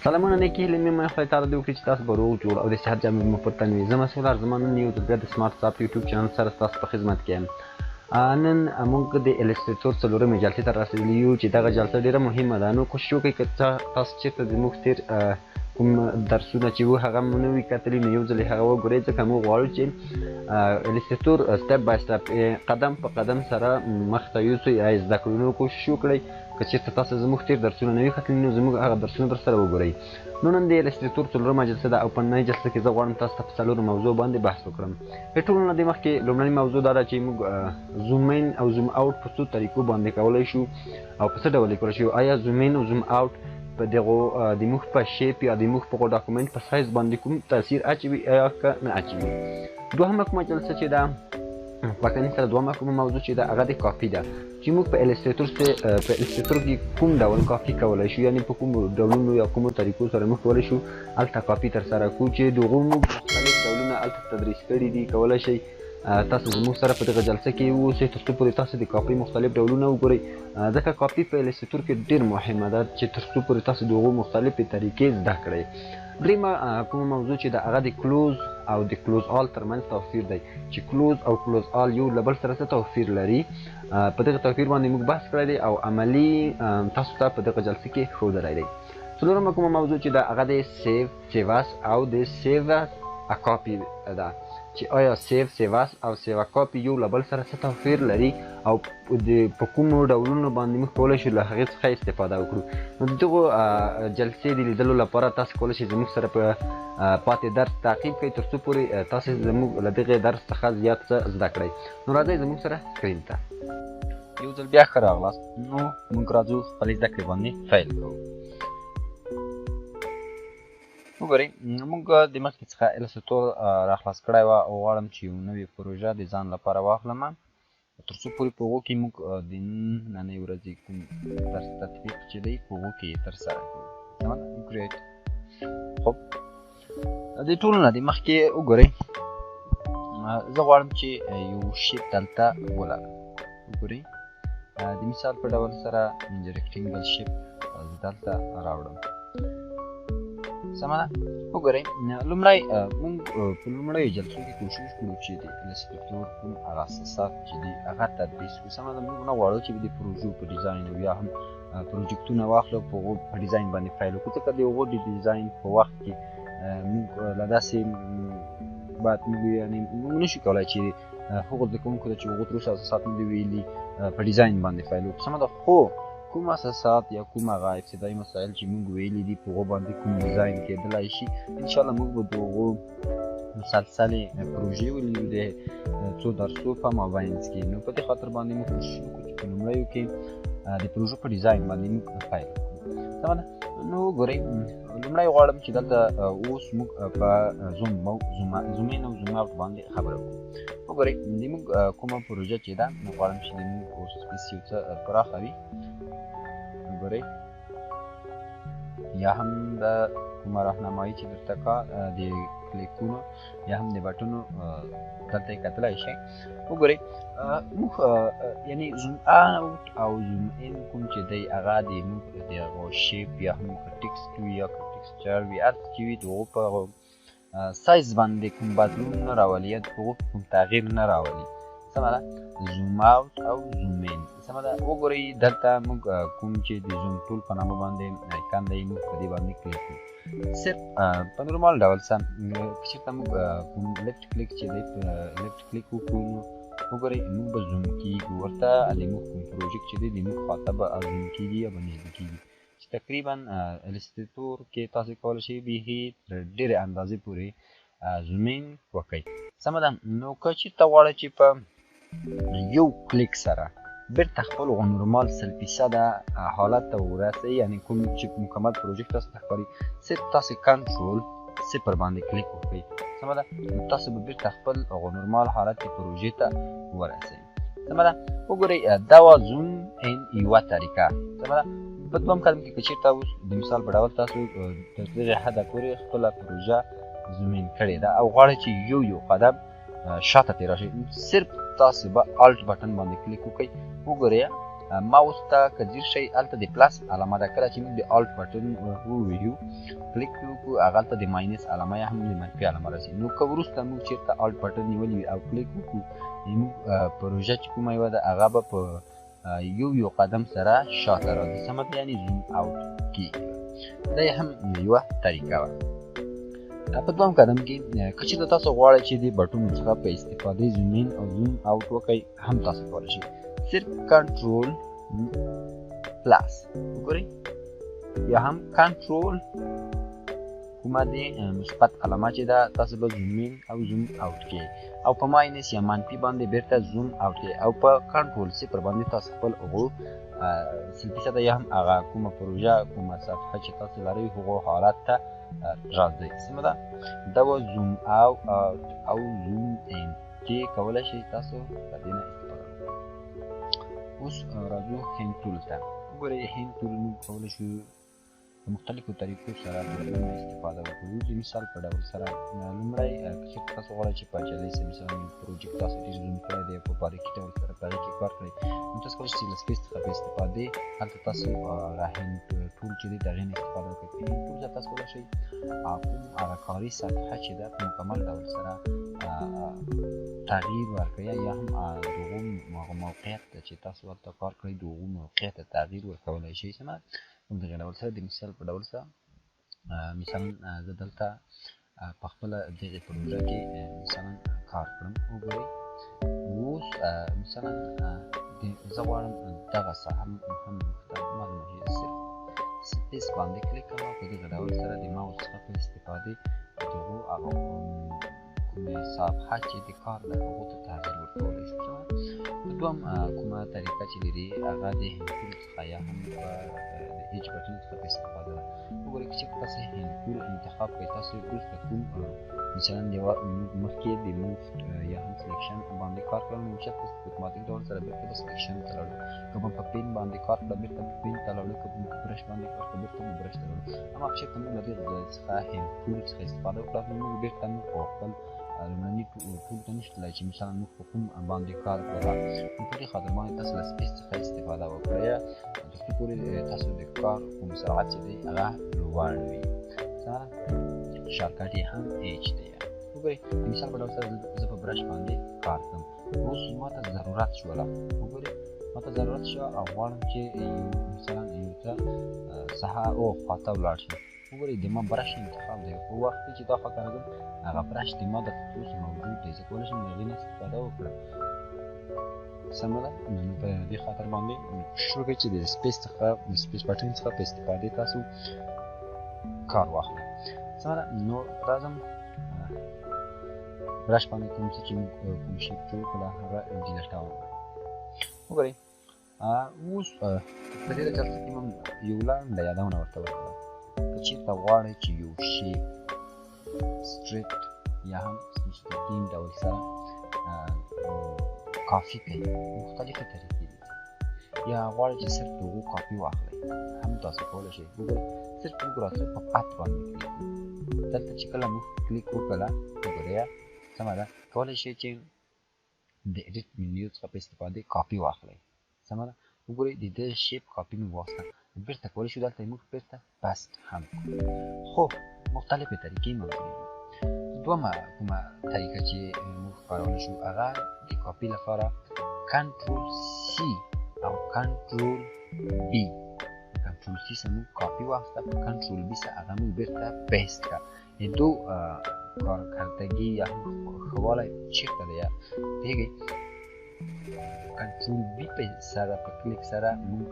سلامونه نیکې هیلې مې خدای تعالی دې وکړي چې تاسو به روغ جوړ او د صحت جامې مو پر تن وي. زه مسعود ارزمان نن یو ځل بیا د سمارټ سافټ یوټیوب چینل سره ستاسو په خدمت کې یم. نن موږ د الستریټور څلورمې جلسې ته رسېدلي یو چې دغه جلسه ډېره مهمه ده. نو کوشش وکړئ که تاسو چېرته زموږ تېر کوم درسونه چې وو هغه مو نه وي کتلي نو یو ځل یې هغه وګورئ، ځکه موږ غواړو چې الستریټور سټپ بای سټپ قدم په قدم سره مخته یوسئ یا یې زده کړو. نو کوشش وکړئ که چېرته تاسو زموږ تېر درسونه نه وي کتلي نو زموږ هغه درسونه درسره وګورئ. نو نن د الستریټور څلورمه جلسه ده او په نننۍ جلسه کې زه غواړم تاسو ته په څلورو موضوع باندې بحث وکړم. د ټولو نه دې مخکې لومړنۍ موضوع دا ده چې موږ زوم ان او زوم اوټ په څو طریقو باندې کولی شو او په څه ډول یې کولی شو. آیا زوم ان او زوم اوټ په دغو د موږ په شیپ یا د موږ په ډاکومنټ په سایز باندې کوم تاثیر اچوي یا که نه اچوي. دوهمه کومه جلسه چې ده په کني سره دوهمه کومه موضوع چې ده هغه د کاپي ده چې موږ په الستریټور کې کوم ډول کاپي کولی شو، یعنې په کوم ډولونو یا کومو طریقو سره موږ کولی شو هلته کاپي ترسره کړو چې د هغو موږ مختلف ډولونه هلته تدریس کړي دي. کولی شئ تاسو زموږ سره په دغه جلسه کې واوسئ تر څو پورې تاسو د کاپي مختلف ډولونه وګورئ، ځکه کاپي په الستریټور کې ډېر مهمه ده چې تر څو پورې تاسو د هغو مختلفې طریقې زده کړئ. درېیمه کومه موضوع چې ده هغه د کلوز او د کلوز آل ترمنځ توپیر دی چې کلوز او کلوز آل یو له بل سره څه توپیر لري. په دغه توپیر باندې موږ بحث کړی دی او عملي تاسو ته په دغه جلسه کې ښودلی دی. څلورمه کومه موضوع چې ده هغه د سیو اس او د سیو ا کاپي ده چې آیا سیو اس او سیو ا کاپي یو له بل سره څه توپیر لري او په کومو ډولونو باندې موږ کولی شو له هغې څخه استفاده وکړو. نو د دغو جلسې د لیدلو لپاره تاسو کولی شئ زموږ سره په پاتې درس تعقیب کړئ تر څو پورې تاسو زموږ له دغې درس څخه زیات څه زده کړئ. نو راځئ زموږ سره سکرین ته. یو ځل بیا ښه راغلاست. نو موږ راځو خپلې زده کړې باندې پیل کوو. وګورئ موږ د مخکې څخه الستریټور راخلاص کړی وه او غواړم چې یو نوې پروژه د ځان لپاره واخلم تر څو پورې په هغو کې موږ د نننۍ ورځې کوم درس تطبیق چې دی په هغو کې یې ترسره کړو. سمه ده ګریټ. خب د ټولو نه د مخکې وګورئ زه غواړم چې یو شیپ دلته ولرم. وګورئ د مثال په ډول سره رکټینګل شیپ زه دلته راوړم. سمه ده. وګورئ لومړی موږ په لومړیو جلسو کې کوشش کړو چې د الستریټور کوم هغه اساسات چې دي هغه تدریس کړو. سمه ده. موږ نه غواړو چې د پروژو په ډیزاین او یا هم پروجیکټونه واخلو په هغو په ډیزاین باندې پیل وکړو، ځکه د هغو د ډیزاین په وخت کې موږ له داسې باید موږ یعنې موږ نشو کولی چې هغو زده کوونکو ته چې هغو تر اوسه اساسات نه دي ویلي په ډیزاین باندې پیل وکړو. سمه ده. خو کوم اساسات یا کوم هغه ابتدایي مسایل چې موږ ویلي دي په هغو باندې کوم ډیزاین کېدلی شي انشاءالله موږ به د هغو مسلسلې پروژې ولرو د څو درسو په مابینځ کې. نو په دې خاطر باندې موږ کوشش وکړو چې په لومړیو کې د پروژو په ډیزاین باندې موږ پیل وکړو. سمه ده. نو ګورئ لومړی غواړم چې دلته اوس موږ په زوم ان او زوم اوټ باندې خبره وکړو. وګورئ د موږ کومه پروژه چې ده نو غواړم چې د موږ اوس سپیس یو څه پراخه وي. وګورئ یا هم د کومه راهنمایي چې درته کا د کلیکونو یا هم د بټنو دلته یې کتلی شئ. وګورئ موږ یعنې زوم اوټ او زوم ان کوم چې دی هغه د موږ د هغو شیپ یا هم که ټکسټ وي یا که ټکسچر وي هر څه چې وي د هغو په سایز باندې کوم بدلون نه راولي یا د هغو کوم تغییر نه راولي. سمه ده. زوم اوټ او زوم ان. سمه ده. وګورئ دلته موږ کوم چې د زوم ټول په نامه باندې ایکان دی موږ په دې باندې کلیک کړو. صرف په نورمال ډول سم که چېرته موږ کوم لیفټ کلیک چې دی په لیفټ کلیک وکړو نو وګورئ موږ به زوم کېږو ورته د موږ کوم پروجیکټ چې دی د موږ خواته به زوم کېږي یا به نږدې کېږي چې تقریبا الستریټور کې تاسو کولی شئ بیخي تر ډېرې اندازې پورې زوم ان وکړئ. سمه ده. نو که چېرته غواړئ چې په یو کلیک سره بیرته خپل هغه نورمال 100% حالت ته ورسئ، یعنې کوم چې مکمل پروجیکټ تاسو ته ښکاري صرف تاسو کنټرول 0 باندې کلیک وکړئ. سمه ده. نو تاسو به بیرته خپل هغه نورمال حالت کې پروژې ته ورسئ. سمه ده. وګورئ دا وه زوم ان یوه طریقه. سمه ده. په دویم قدم کې که چېرته اوس د مثال په ډول تاسو تر دغې حده پورې خپله پروژه زوم ان کړې ده او غواړئ چې یو قدم شاته تېره شئ، صرف تاسو به الټ بټن باندې کلیک وکړئ. وګورئ ماوس ته که ځیر شئ هلته د پلس علامه ده کله چې موږ د الټ بټن ووهو کلیک وکړو هغلته د ماینس علامه یا هم د منفي علامه راځي نو که وروسته موږ چېرته الټ بټن نیولی وي او کلیک وکړو زموږ پروژه چې کومه یوه ده هغه به په یو قدم سره شاته راځي څه مطلب یعنې زوم اوټ کېږي دا یې هم یوه طریقه وه په دویم قدم کې که چېرته تاسو غواړئ چې د بټنو څخه په استفادې زوم ان او زوم اوټ وکړئ هم تاسو کولی شئ صرف کنټرول پلس وګورئ یا هم کنټرول کومه د مثبت علامه چې ده تاسو به زوم ان او زوم اوټ کې او په ماینس یا منفي باندې بیرته زوم اوټ کې او په کنټرول صفر باندې تاسو خپل هغو سلبي سطحه یا هم هغه کومه پروژه کومه صفحه چې تاسو لرئ هغو حالت ته راځئ سمه ده دا به زوم اوټ او زوم ان چې کولی شئ تاسو په دې نه استفاده اوس راځو هند ټول ته وګورئ هند ټول موږ کولی شو په مختلفو طریقو سره د هغه استفاده وکړو د مثال په ډول سره لومړی که تاسو غواړئ چې په جلۍ سره مثلا پروجیکټ تاسو ډېر زوم کړی دی په باریکي ډول سره په هغې کې کار کړئ نو تاسو کولی شئ له سپیس څخه په استفادې هلته تاسو هغه هند ټول چې دی د هغې نه استفاده وکړئ په هند ټول سره تاسو کولی شئ کوم هغه کاري صفحه چې ده په مکمل ډول سره تغییر ورکړئ یا هم د هغو موقعیت ته چې تاسو ورته کار کړئ د هغو موقعیت ته تغییر ورکولی شئ څه د دغې ډول سره د مثال په ډول سره مثلا زه دلته په خپله دغې پروژه کې مثلا کار کړم وګورئ اوس مثلا زه غواړم دغه ساحه هم معلومه شي صرف سپیس باندې کلیک کوم او په دغه ډول سره د ماوس څخه په استفادې د هغو کومې صفحه چې د کار ده هغو ته تغییر ورکولی شو په دویم کومه طریقه چې لري هغه د هند ټول څخه یا هم د هیچ بټن څخه په استفاده ده وګورئ که چېرته تاسو هند ټول انتخاب کړئ تاسو وروسته کوم مثلا مخکې د موف یا هم سلیکشن باندې کار کړل نو چېرته په اتوماتیک ډول سره بېرته به سلیکشن ته لاړو که به په پین باندې کار کړه بېرته په پین ته لاړو که به په برش باندې کار کړه بېرته په برش ته لاړو اما که چېرته موږ له دې څخه هند ټول څخه استفاده وکړه نو موږ بېرته موږ په خپل لومړني ټول ته نشو تللی چې مثلا موږ په کوم باندې کار کوو نو په دې خاطر باندې تاسو له سپیس څخه استفاده وکړئ تر څو پورې تاسو د کار کوم سرعت چې دی هغه لوړ وي شارټکټ یې هم ایچ دی وګورئ د مثال په ډول سره زه په برش باندې کار کوم اوس ماته ضرورت شوله وګورئ ماته ضرورت شوه او غواړم چې مثلا یو څه ساحه خواته ولاړ شم وګورئ د ما برش انتخاب دی په وخت چې دا خواته راځم هغه برش د ما دلته اوس موجود دی زه کولی شم د هغې نه استفاده وکړم سمه ده نو په دې خاطر باندې کوشش وکړئ چې د سپیس څخه د سپیس بټن څخه په استفادې تاسو کار واخلئ سمه ده نو راځم برش باندې کوم څه چې موږ کوم شي جوړ کړله هغه ډیلیټ وګورئ اوس په دې جلسه کې مو یو لنډه یادونه ورته وکړه که چېرته غواړئ چې یو شی سټریټ یا هم مستقیم ډول سره کافي کړئ مختلفې طریقې دي یا غواړئ چې صرف د هغو کاپي واخلئ هم تاسو کولی شئ وګورئ صرف موږ راځو په پات باندې کلیک وکړو دلته چې کله موږ کلیک وکړله وګورئ سمه ده کولی شئ چې د ایډیټ منیو څخه په استفادې کاپي واخلئ سمه ده وګورئ د دې شیپ کاپي مې واخیسته بېرته کولی شو دلته موږ بېرته پست هم خو مختلفې طریقې موجودې دي دومه کومه طریقه چې موږ کارولی شو هغه د کاپي لپاره کنټرول سی او کنټرول بی کنټرول سی سره موږ کاپي واخیسته په کنټرول بی سره هغه موږ بېرته پیسټ کړه د دو کارکردگی یا خواله چیرته ده پوهېږئ کنټرول بی په سره په کلیک سره موږ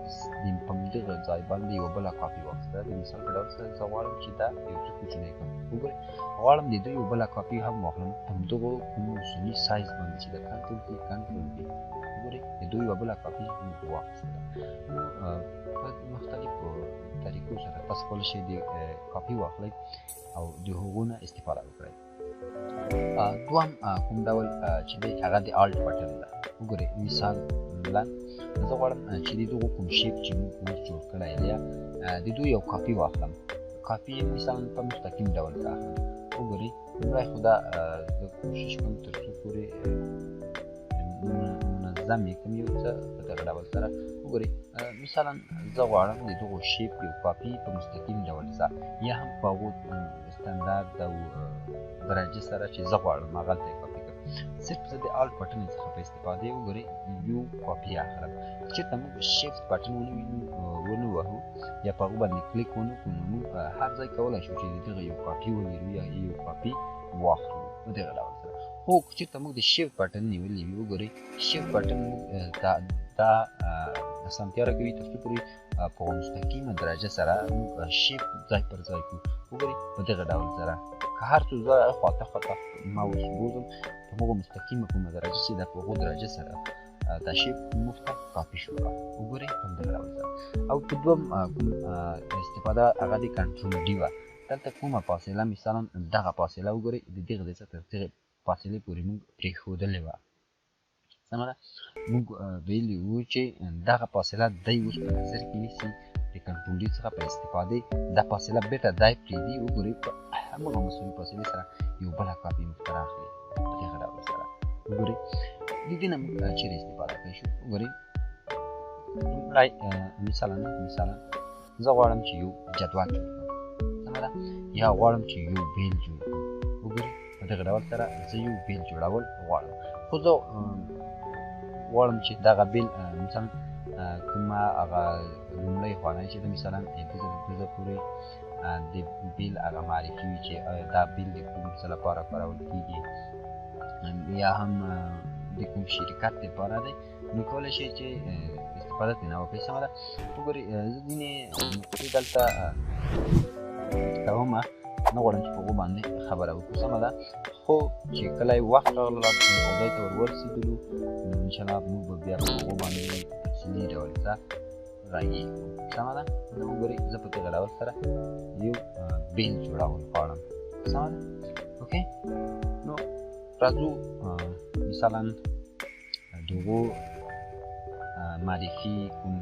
په همدغه ځای باندې یوه بله کاپي واخیسته د مثال په ډول سره زه غواړم چې دا یو څه کوچنی کړم وګورئ غواړم د دوی یوه بله کاپي هم واخلم په همدغو کوم اصولي سایز باندې چې د کنټرول سی کنټرول بی وګورئ د دوی یوه بله کاپي موږ واخیستله نو په مختلفو طریقو سره تاسو کولی شئ د کاپي واخلئ او د هغو نه استفاده وکړئ دوهم کوم ډول چې دی هغه د الټ بټن ده وګورئ مثالا زه غواړم چې د دغو کوم شیپ چې موږ اوس جوړ کړی دی د دوی یو کاپي واخلم کاپي یې مثلا په مستقیم ډول واخلم وګورئ لومړی خو دا زه کوشش کوم تر څو پورې منظم یې کوم یو څه په دغه ډول سره وګورئ مثلا زه غواړم د دغو شیپ یو کاپي په مستقیم ډول سره یا هم په هغو استاندارد او درجې سره چې زه غواړم هغلته یې کاپي کړم صرف زه د الټ بټن څخه په استفادې وګورئ یو کاپي اخلم چېرته موږ شیفت بټن ونه وهو یا په هغو باندې کلیک ونه کړو نو موږ هر ځای کولی شو چې د دغه یو کاپي ولرو یا یو کاپي واخلو په دغه ډول سره خو که چېرته موږ د شیفت بټن نیولی وي وګورئ شیفت بټن موږ دا اسانتیا راکوي تر څو پورې په مستقیمه درجه سره موږ شیفت ځای پر ځای کړو وګورئ په دغه ډول سره که هر څو زه خواته ماوس بوزم په هغو مستقیمه کومه درجه چې ده په هغو درجه سره دا شیپ موږ ته کاپي شوه وګورئ په همدغه ډول سره او په دویم استفاده هغه د کنټرول ډي وه دلته کومه فاصله مثلا دغه فاصله وګورئ د دغه ځای څخه تر دغې فاصلې پورې موږ پرېښودلې وه سمه ده موږ ویلي وو چې دغه فاصله دی اوس په نظر کې نیسي د کنټرول ډي څخه په استفادې دا فاصله بېرته دی پرېږدي وګورئ په همغه مساوي فاصلې سره یو بله کاپي موږ ته راغلې په دغه ډول سره وګورئ د دې نه موږ چیرې استفاده کولی شو وګورئ لومړی مثلا زه غواړم چې یو جدول جوړ کړم سمه ده یا غواړم چې یو بیل جوړ کړم وګورئ په دغه ډول سره زه یو بیل جوړول غواړم خو زه غواړم چې دغه بیل مثلا کومه هغه لومړۍ خانه چې ده مثلا دلته پورې د بیل هغه معرفي وي چې دا بیل د کوم څه لپاره کارول کېږي یا هم د کوم شرکت لپاره دی نو کولی شئ چې استفاده ترېنه وکړئ سمه ده وګورئ زه ځینې نقطې دلته کومه نه غواړم چې په هغو باندې خبره وکړو سمه ده خو چې کله یې وخت راغله هغو ځای ته ورورسېدلو نو انشاءالله موږ به بیا په هغو باندې تفصیلي ډول څه غږېږو سمه ده نو وګورئ زه په دغه ډول سره یو بیل جوړول غواړم سمه ده اوکې نو راځو مثلا دغو معرفي کوم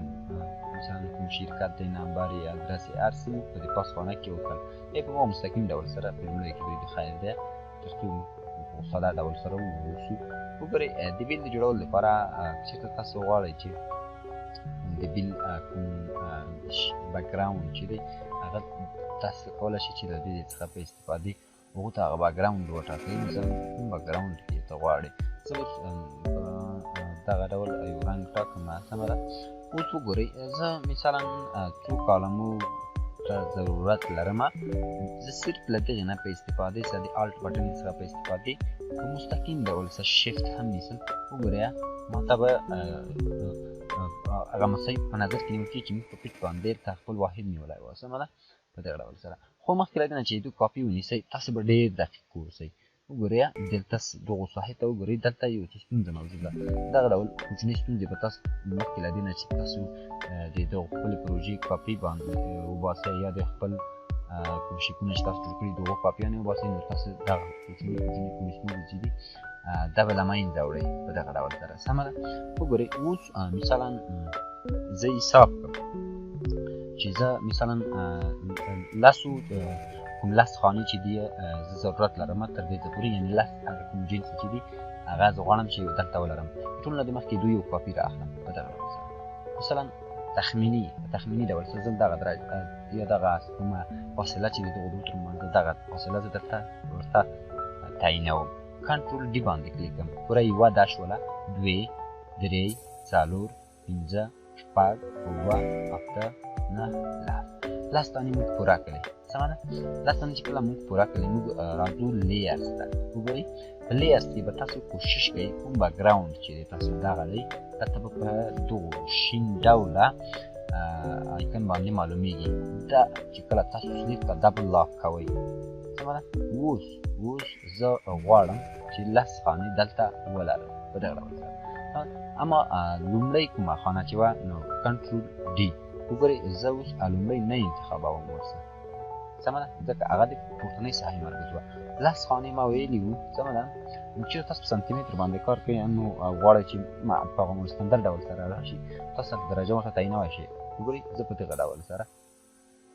مثلا کوم شرکت دی نمبر یا ادرس یې هر څه په دې پاس خانه کې وکړل یا په هغه مستقیم ډول سره په لومړی کې برید خیر دی تر څو په ساده ډول سره ووسو وګورئ د بیل د جوړولو لپاره چېرته تاسو غواړئ چې د بیل کوم بکګراوند چې دی هغه تاسو کولی شئ چې د دې څخه په استفادې هغو ته هغه بکګراوند وټاکئ مثلا کوم بکګراوند کې ته غواړئ زه اوس په دغه ډول یو رنګ ټاکم سمه ده اوس وګورئ زه مثلا څو کالمو ته ضرورت لرم زه صرف له دغې نه په استفادې سره د الټ بټن څخه په استفادې په مستقیم ډول سره شیفت هم نیسم وګورئ ما ته به هغه مسایب په نظر کې نیول کېږي چې موږ په پیټ باندې تا خپل واحد نیولی وه سمه ده په دغه ډول سره خو مخکې له دې نه چې دو کاپي ونیسئ تاسو به ډېر دقیق واوسئ وګورئ دلته دغو ساحې ته وګورئ دلته یو څه ستونزه موجوده ده دغه ډول کوچنۍ ستونزې به تاسو مخکې له دې نه چې تاسو د دغو خپلې پروژې کاپي باندې وباسئ یا د خپل کوم شیپونه چې تاسو جوړ کړي د هغو کاپیانې وباسئ نو تاسو دغه کوچنۍ کومې ستونزې چې دي دا به له منځه وړئ په دغه ډول سره سمه ده وګورئ اوس مثلا زه حساب کړم چې زه مثلا لسو کوم لس خانې چې دي زه ضرورت لرم تر دې ځایه پورې یعنې لس هغه کوم جنس چې دي هغه زه غواړم چې دلته ولرم ټول نه د مخکې دوی یو کاپي رااخلم په دغه ډول سره مثلا تخمیني ډول سره زه دغه یا دغه کومه فاصله چې د دغو دوو تر منځ دغه فاصله زه درته ورته تعینوم کنټرول ډي باندې کلیک کوم پوره یوه دا شوله دوې درې څلور پنځه شپږ اووه اته نهه لس دانې موږ پوره کړئ سمه ده لس دانې چې کله موږ پوره کړئ موږ راځو لیرز ته وګورئ په لیرز کې به تاسو کوشش کوئ کوم بکګراوند چې دی تاسو دغه دی درته به په دغو شین ډوله آیکن باندې معلومیږي دا چې کله تاسو سلیپ ته ډبل لاک کوئ سمه ده اوس زه غواړم چې لس خانې دلته ولرم په دغه ډول سره اما لومړی کومه خانه چې وه نو کنټرول ډي وګورئ زه اوس لومړی نه انتخابوم ورسره سمه ده ځکه هغه د پورتنۍ ساحې مرکز وه لس خانې ما ویلي وو سمه ده چېرته تاسو په سانتیمتر باندې کار کوئ نو غواړئ چې په هغه مستندر ډول سره راشي تاسو درجه ورته تعینولی شئ وګورئ زه په دغه ډول سره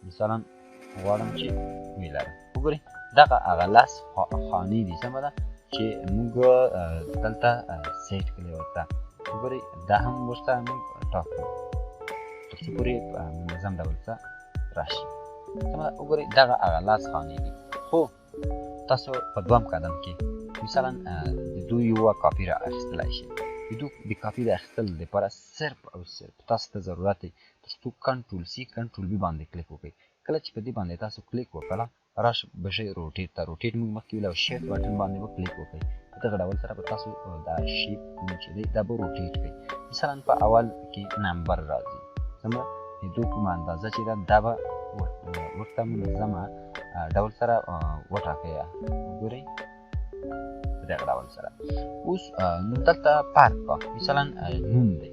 مثلا غواړم چې ویلرم وګورئ دغه هغه لس خانې دي سمه ده چې موږ دلته سیټ کړلې ورته وګورئ دا هم ورته موږ ټاکو تر څو پورې په منظم ډول څه راشي. وګورئ دغه هغه لاسخانې دي، خو تاسو په دویم قدم کې مثلا د دوی یوه کاپي را اخیستلی شئ. د کاپي د اخیستلو لپاره صرف او صرف تاسو ته ضرورت دی تر څو کنټرول سی کنټرول بي باندې کلیک وکړئ. کله چې په دې باندې تاسو کلیک وکړه راشه بشئ روټیټ ته. روټیټ موږ مخکې ویل او شیفټ بټن باندې به کلیک وکړئ. په دغه ډول سره به تاسو دا شیپ کوم چې دی دا به روټیټ کړئ. مثلا په اول کې نمبر راځي، څومره د دوی کومه اندازه چې ده دا به ورته منظمه ډول سره وټاکئ. وګورئ په دغه ډول سره. اوس نو دلته پارک کا مثلا نوم دی،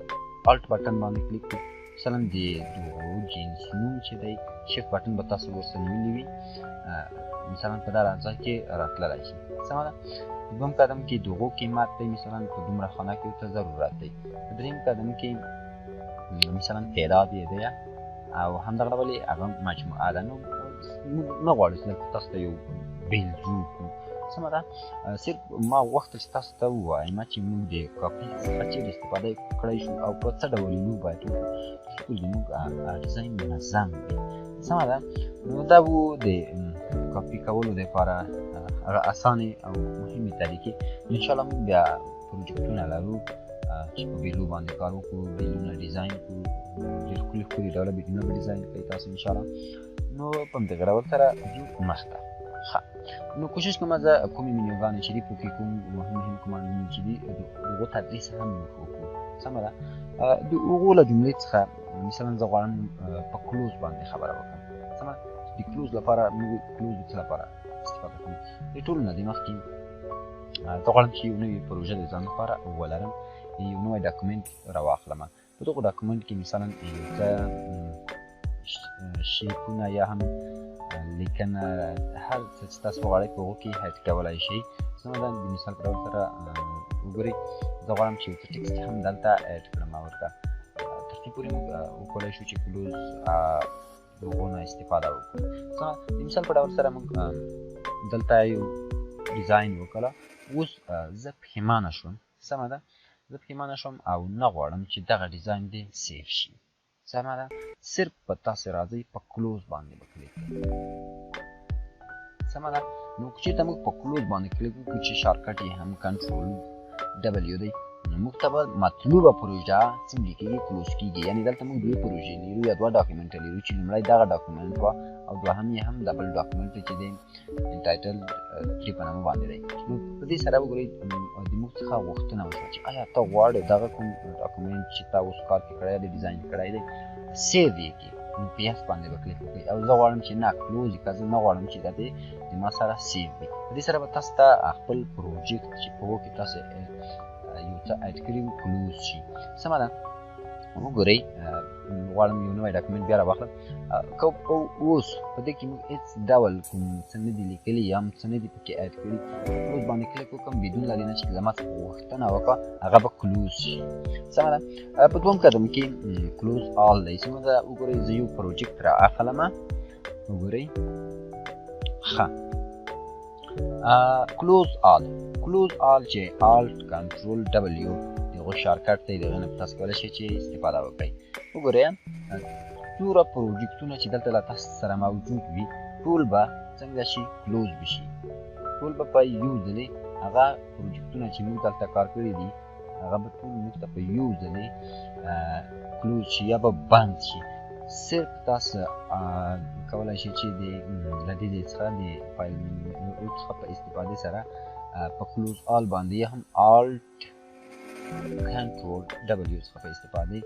الټ بټن باندې کلیک کړئ. مثلا د دغو جنس نوم چې دی شیفټ بټن به تاسو ورسره نیولی وي، مثلا په دغه ځای کې راتللی شي. سمه ده. دویم قدم کې دغو قیمت دی، مثلا په دومره خانه کې ورته ضرورت دی. په دریم قدم کې مثلا تعداد یې دی او همدغه ډول یې هغه مجموعه ده. نو نه غواړو چې دلته تاسو ته یو بیل جوړ کړو. سمه ده. صرف ما غوښتل چې تاسو ته ووایم چې موږ د کاپي څخه چیرې استفاده کړی شو او په څه ډول یې موږ باید وکړو تر څو زموږ ډیزاین منظم وي. سمه ده. نو دا و د کاپي کولو دپاره هغه اسانې او مهمې طریقې. انشاءالله موږ بیا پروجیکټونه لرو چې په بیلو باندې کار وکړو، بیلونه ډیزاین کړو، ډېر ښکلي ښکلي ډوله بیلونه به ډیزاین کړئ تاسو انشاءالله. نو په همدغه ډول سره ځو مخته. ښه، نو کوشش کوم زه کومې منیوګانې چې دي په کې کوم مهم کمانډونه چې دي د هغو تدریس هم وکړو. سمه ده. د هغو له جملې څخه مثلا زه غواړم په کلوز باندې خبره وکړم. سمه ده. د کلوز لپاره موږ کلوز د څه لپاره استفاده کوو؟ د ټولو نه د مخکې زه غواړم چې یو نوې پروژه د ځان لپاره ولرم، یو نوی ډاکومنټ راواخلم. په دغو ډاکومنټ کې مثلا یو څه شیپونه یا هم لیکنه هر څه چې تاسو غواړئ په هغو کې هیډ کولی شئ. سمه ده. د مثال په ډول سره وګورئ زه غواړم چې یو څه ټکسټ هم دلته ایډ کړم ورته تر څو پورې موږ وکولی شو چې کلوز د هغو نه استفاده وکړو. سمه. د مثال په ډول سره موږ دلته یو ډیزاین وکړه. اوس زه پښیمانه شوم. سمه ده. زه پښیمانه شوم او نه غواړم چې دغه ډیزاین دې سیف شي. سمه ده. صرف په تاسې راځئ په کلوز باندې به کلیک کړئ. سمه ده. نو که چېرته موږ په کلوز باندې کلیک وکړو چې شارټکټ یې هم کنټرول ډبلیو دی، نو موږ ته به مطلوبه پروژه څنګه کېږي کلوز کېږي. یعنې دلته موږ دوې پروژې لرو یا دوه ډاکومنټ لرو چې لومړی دغه ډاکومنټ وه او دوهم یې هم د بل ډاکومنټ چې دی ټایټل 3 په نامه باندې دی. نو په دې سره وګورئ د موږ څخه غوښتنه وشوه چې آیا ته غواړې دغه کوم ډاکومنټ چې تا اوس کار کې کړی دی ډیزاین کړی دی سیو یې کړي. نو په یس باندې به کلیک وکړئ او زه غواړم چې نه کلوز یې کړه، زه نه غواړم چې دا دې د ما سره سیو وي. په دې سره به تاسو ته خپل پروجیکټ چې په هغو کې تاسو یو څه ایډ کړي وي کلوز شي. سمه ده. وګورئ غواړم یو نوی ډاکومنټ بیا راواخلم. اوس په دې کې موږ هېڅ ډول کوم څه نه دي لیکلي یا هم څه نه دي پکې ایډ کړي. کلوز باندې کلیک وکړم بدون له دې نه چې زما څخه غوښتنه وکړه هغه به کلوز شي. سمه ده. په دویم قدم کې کلوز آل دی. سمه ده. وګورئ زه یو پروجیکټ رااخلم. وګورئ. ښه. کلوز آل چې آلټ کنټرول ډبلیو دغه شارټکټ دی، دغه نه تاسو کولی شئ چې استفاده وکړئ. وګورئ څومره پروجیکټونه چې دلته له تاسو سره موجود وي ټول به څنګه شي کلوز بشي. ټول به په یو ځلې هغه پروجیکټونه چې موږ دلته کار کړي دي هغه به ټول موږ ته په یو ځلې کلوز شي یا به بند شي. صرف تاسو کولی شئ چې له دې څخه د فایل منیو څخه په استفادې سره په کلوز آل باندې یا هم آلټ کنټرول ډبلیو څخه په استفادې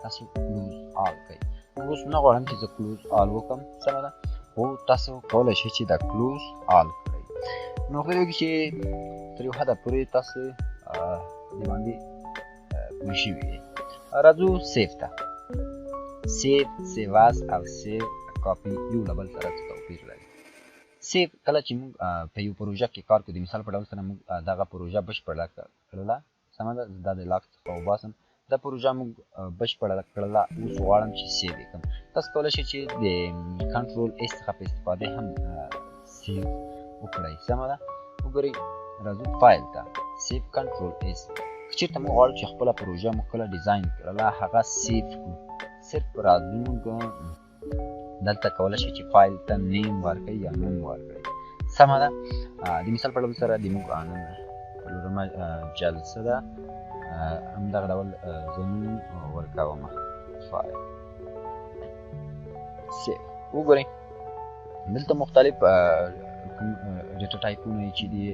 تاسو کلوز آل کړئ. اوس نه غواړم چې زه کلوز آل وکړم. سمه ده. خو تاسو کولی شئ چې دا کلوز آل کړئ. نو فکر وکړئ چې تر یو حده پورې تاسو دې باندې پوه شوي یئ. راځو سیف ته. سیو اس او سیو کاپي یو له بل سره څه توپیر لري. سیو کله چې موږ په یو پروژه کې کار کوو د مثال په ډول سره موږ دغه پروژه بشپړه کړله. سمه ده. دا د لاک څخه وباسم. دا پروژه موږ بشپړه کړله. اوس غواړم چې سیو یې کړم. تاسو کولی شئ چې د کنټرول ایس څخه په استفادې هم سیو وکړئ. سمه ده. وګورئ راځو فایل ته. سیو کنټرول ایس. که چېرته موږ غواړو چې خپله پروژه موږ کله ډیزاین کړله هغه سیف کړو صرف راځو موږ دلته کولی شي چې فایل ته نیم ورکړئ یا نوم ورکړئ سمه ده د مثال په ډول سره د موږ نن څلورمه جلسه ده همدغه ډول زه نوم ورکوم فایل سیف وګورئ دلته مختلف ډیټا ټایپونه چې دي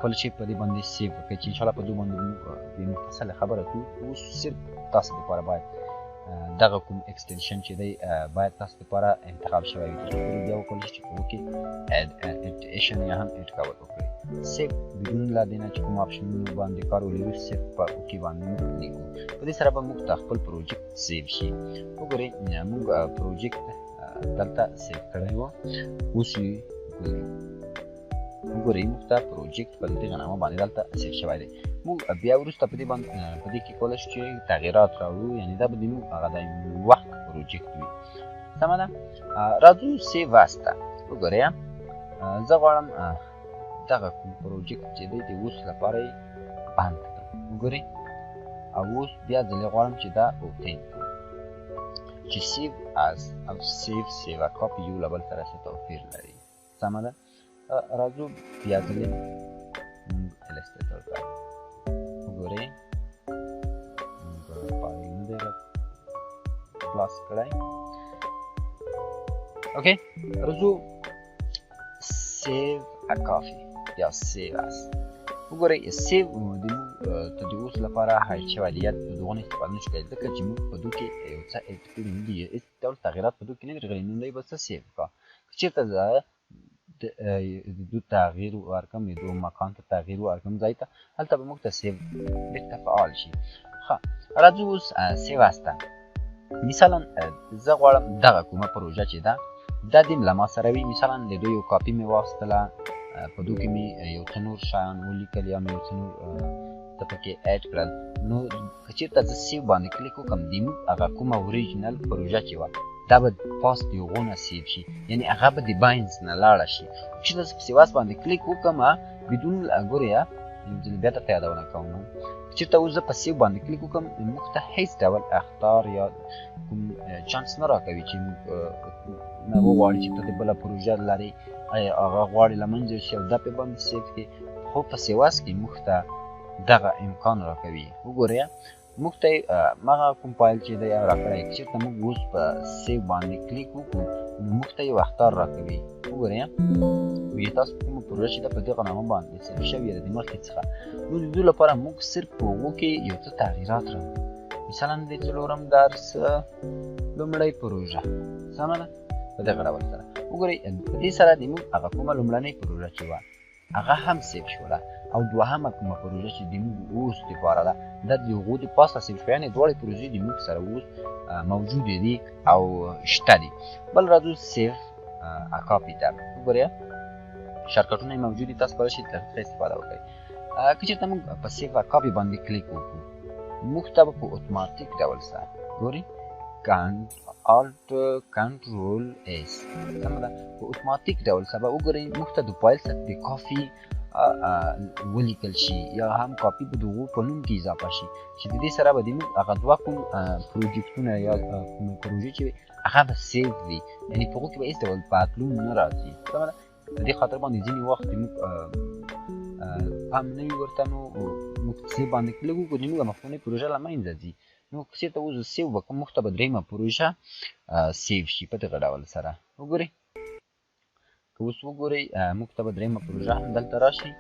کله چې په دې باندې سیف وکړئ چې انشاءالله په دې باندې د مفصله خبره کوو اوس صرف تاسو دپاره باید دغه کوم اکسټنشن چې دی باید تاسو دپاره انتخاب شوی وي تر څو پورې بیا وکولی شئ چې په کې اډیشن یا هم اډ کول وکړئ سیف بدون له دې نه چې کوم آپشنونو باندې کار ولرو صرف په اوکې باندې موږ کلیک کوو په دې سره به موږ ته خپل پروجیکټ سیف شي وګورئ موږ پروجیکټ دلته سیف کړی و اوس یې وګورئ موږ ته پروجیکټ په دې نامه باندې دلته سیف شوی دی موږ بیا وروسته په دې کې کولی شو چې تغییرات راوړو یعنې دا به د موږ هغه د وخت پروجیکټ وي سمه ده راځو سیف اس ته وګورئ زه غواړم دغه کوم پروجیکټ چې دی د اوس لپاره یې بند کړم وګورئ او اوس بیا ځلې غواړم چې دا اوبټین کړم چې سیف اس او سیف ا کاپي یو له بل سره څه توپیر لري سمه ده راځو بیا ځلې موږ الستریټر ته وګورئ موږ فایل نه دی خلاص کړی اوکې راځو سیف ا کاپي یا سیف اس وګورئ سیف د موږ ته د اوس لپاره هایډ شوی دی یا د دغه نه استفاده نشو کولی ځکه چې موږ په دوی کې یو څه اډ کړي نه دي هېڅ ډول تغییرات په دوی کې نه دي راغلي نو دی به څه سیف کړه که چېرته زه د دو تغییر ورکړم د دو مکان ته تغییر ورکړم ځای ته هلته به موږ ته سیف بېرته فعال شي ښه راځو اوس سیف اس ته مثلا زه غواړم دغه کومه پروژه چې ده دا دې له ما سره وي مثلا د دوی یو کاپي مې واخیستله په دوی کې مې یو څه نور شیان ولیکل یا مې یو څه نور څه پکې اډ کړل نو که چېرته زه سیف باندې کلیک وکړم د موږ هغه کومه اوریجنل پروژه چې وه دا به پاس د هغو نه سیف شي یعنې هغه به د باینز نه لاړه شي چې زه په سیواس باندې کلیک وکړم بدون ګورئ یو ځل بیا درته یادونه کوم چېرته اوس زه په سیف باندې کلیک وکړم موږ ته هېڅ ډول اخطار یا کوم چانس نه راکوي چې موږ نه وغواړي چې ته د بله پروژه لرې هغه غواړي له منځه یوسي او دا پې باندې سیف کړي خو په سیواس کې موږ ته دغه امکان راکوي وګورئ موږ ته هغه کوم فایل چې دی راکړی که چېرته موږ اوس په سیف باندې کلیک وکړو نو موږ ته یو اخطار راکوي وګورئ وایي تاسو کومه پروژه چې ده په دغه نامه باندې سیف شوې ده د مخکې څخه نو د دوی لپاره موږ صرف په هغو کې یو څه تغییرات راوړو مثلا د څلورم درس لومړۍ پروژه سمه ده په دغه ډول سره وګورئ په دې سره د موږ هغه کومه لومړنۍ پروژه چې وه هغه هم سیف شوله او دوهمه کومه پروژه چې د موږ اوس دپاره ده دا د هغو د پاسه سیف شوه یعنې دواړې پروژې د موږ سره اوس موجودې دي او شته دي بل راځو سیف ا کاپي ته وګورئ شارټکټونه یې موجود دي تاسو کولی شئ له هغه استفاده وکړئ که چېرته موږ په سیف ا کاپي باندې کلیک وکړو موږ ته به په اتوماتیک ډول سره ګورئ الټ کنټرول اس سمه ده په اتوماتیک ډول سره به وګورئ موږ ته د فایل څخه د کافي ولیکل شي یا هم کاپي به د هغو په نوم کې اضافه شي چې د دې سره به د موږ هغه دوه کوم پروجیکټونه یا کومې پروژې چې وي هغه به سیف وي یعنې په هغو کې به هېڅ ډول بدلون نه راځي سمه ده د دې خاطر باندې ځینې وخت موږ پام نه وي ورته نو موږ سیف باندې کلیک وکړو د موږ مخکینۍ پروژه له منځه ځي نو که چېرته اوس سیف وکړم موږ ته به درېیمه پروژه سیف شي په دغه ډول سره وګورئ که اوس وګورئ موږ ته به درېیمه پروژه هم دلته راشي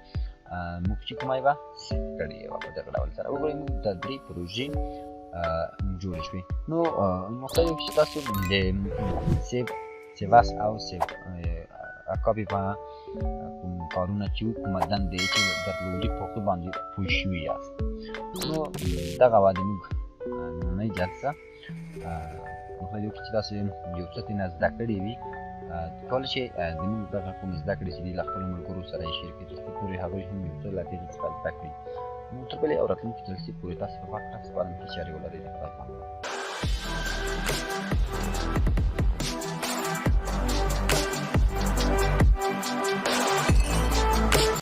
موږ چې کومه یې به سیف کړې وه په دغه ډول سره وګورئ موږ د درې پروژې جوړې شوې نو مختلف چې تاسو د سیواس او سیف ا کاپي په کوم کارونه چې وو کومه دندې چې درلودې په هغو باندې پوه شوي یاست نو دغه وه د موږ نننۍ جلسه مخکې چې تاسو یو څه ترېنه زده کړي وي کولی شئ زموږ دغه کوم زده کړې چې دي له خپلو ملګرو سره یې شیر کړي تر څو پورې هغوی هم یو څه له دې څخه زده کړي نو تر بلې او راتلونکې جلسې پورې تاسو په پاک سپارم کې چارې ولرئ د خدای په امان